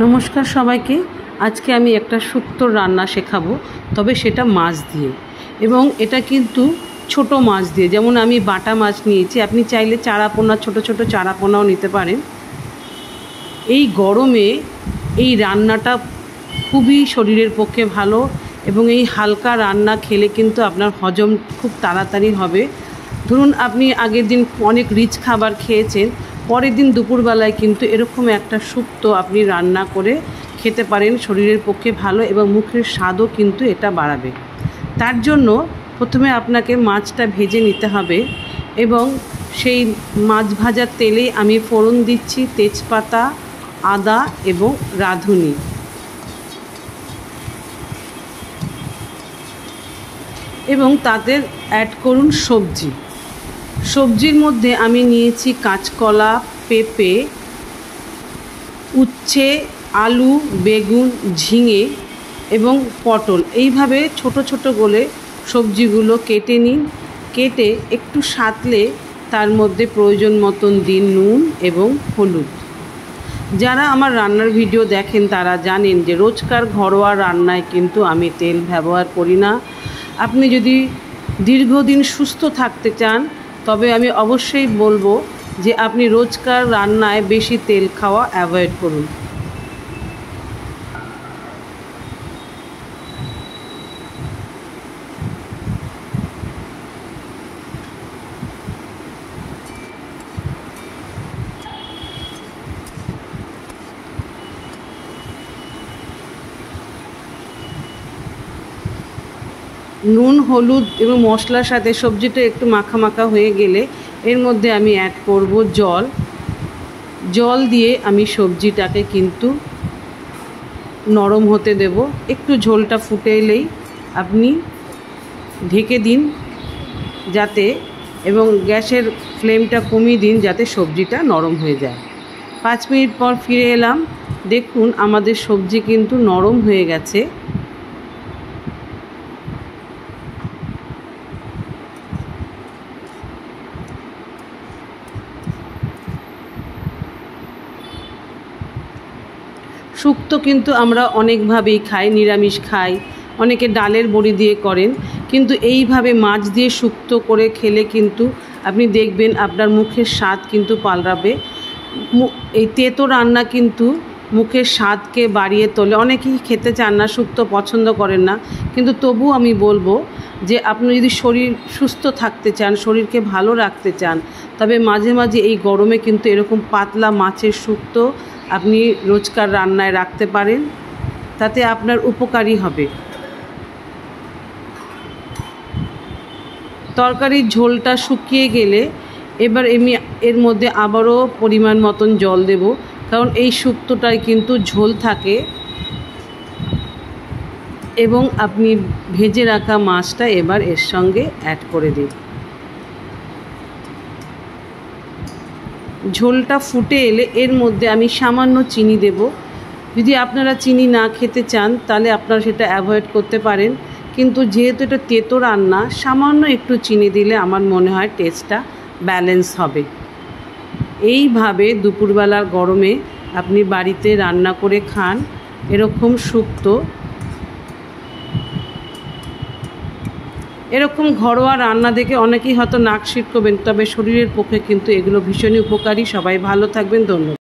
নমস্কার সবাইকে। আজকে আমি একটা শুক্তোর রান্না শেখাবো, তবে সেটা মাছ দিয়ে, এবং এটা কিন্তু ছোট মাছ দিয়ে। যেমন আমি বাটা মাছ নিয়েছি, আপনি চাইলে চারাপোনা, ছোট ছোট চারাপোনাও নিতে পারেন। এই গরমে এই রান্নাটা খুবই শরীরের পক্ষে ভালো, এবং এই হালকা রান্না খেলে কিন্তু আপনার হজম খুব তাড়াতাড়ি হবে। ধরুন আপনি আগের দিন অনেক রিচ খাবার খেয়েছেন, পরের দিন দুপুরবেলায় কিন্তু এরকম একটা শুক্তো আপনি রান্না করে খেতে পারেন, শরীরের পক্ষে ভালো এবং মুখের স্বাদও কিন্তু এটা বাড়াবে। তার জন্য প্রথমে আপনাকে মাছটা ভেজে নিতে হবে, এবং সেই মাছ ভাজার তেলেই আমি ফোড়ন দিচ্ছি তেজপাতা, আদা এবং রাঁধুনি। এবং তাদের অ্যাড করুন সবজির মধ্যে আমি নিয়েছি কাঁচকলা, পেঁপে, উচ্ছে, আলু, বেগুন, ঝিঙে এবং পটল। এইভাবে ছোট ছোট করে সবজিগুলো কেটে নিন। কেটে একটু সাঁতলে তার মধ্যে প্রয়োজন মতন দিন নুন এবং হলুদ। যারা আমার রান্নার ভিডিও দেখেন তারা জানেন যে রোজকার ঘরোয়া রান্নায় কিন্তু আমি তেল ব্যবহার করি না। আপনি যদি দীর্ঘদিন সুস্থ থাকতে চান, তবে আমি অবশ্যই বলবো যে আপনি রোজকার রান্নায় বেশি তেল খাওয়া অ্যাভয়েড করুন। নুন, হলুদ এবং মশলার সাথে সবজিটা একটু মাখা মাখা হয়ে গেলে এর মধ্যে আমি অ্যাড করব জল দিয়ে আমি সবজিটাকে কিন্তু নরম হতে দেব। একটু ঝোলটা ফুটে এলেই আপনি ঢেকে দিন যাতে, এবং গ্যাসের ফ্লেমটা কমিয়ে দিন যাতে সবজিটা নরম হয়ে যায়। 5 মিনিট পর ফিরে এলাম। দেখুন আমাদের সবজি কিন্তু নরম হয়ে গেছে। শুক্তো কিন্তু আমরা অনেকভাবেই খাই, নিরামিষ খাই, অনেকে ডালের বড়ি দিয়ে করেন, কিন্তু এইভাবে মাছ দিয়ে শুক্তো করে খেলে কিন্তু আপনি দেখবেন আপনার মুখের স্বাদ কিন্তু পাল্টাবে। এই তেতো রান্না কিন্তু মুখের স্বাদকে বাড়িয়ে তোলে। অনেকেই খেতে চান না, শুক্তো পছন্দ করেন না, কিন্তু তবু আমি বলবো যে আপনি যদি শরীর সুস্থ থাকতে চান, শরীরকে ভালো রাখতে চান, তবে মাঝে মাঝে এই গরমে কিন্তু এরকম পাতলা মাছের শুক্তো আপনি রোজকার রান্নায় রাখতে পারেন, তাতে আপনার উপকারী হবে। তরকারির ঝোলটা শুকিয়ে গেলে এবার আমি এর মধ্যে আবারও পরিমাণ মতন জল দেব, কারণ এই শুক্তোটায় কিন্তু ঝোল থাকে। এবং আপনি ভেজে রাখা মাছটা এবার এর সঙ্গে অ্যাড করে দিন। ঝোলটা ফুটে এলে এর মধ্যে আমি সামান্য চিনি দেব। যদি আপনারা চিনি না খেতে চান তাহলে আপনারা সেটা অ্যাভয়েড করতে পারেন, কিন্তু যেহেতু এটা তেতো রান্না, সামান্য একটু চিনি দিলে আমার মনে হয় টেস্টটা ব্যালেন্স হবে। এইভাবে দুপুরবেলার গরমে আপনি বাড়িতে রান্না করে খান এরকম শুক্তো। এরকম ঘরোয়া রান্না দেখে অনেকেই হয়তো নাক সিটকবেন, তবে শরীরের পক্ষে কিন্তু এগুলো ভীষণই উপকারী। সবাই ভালো থাকবেন। ধন্যবাদ।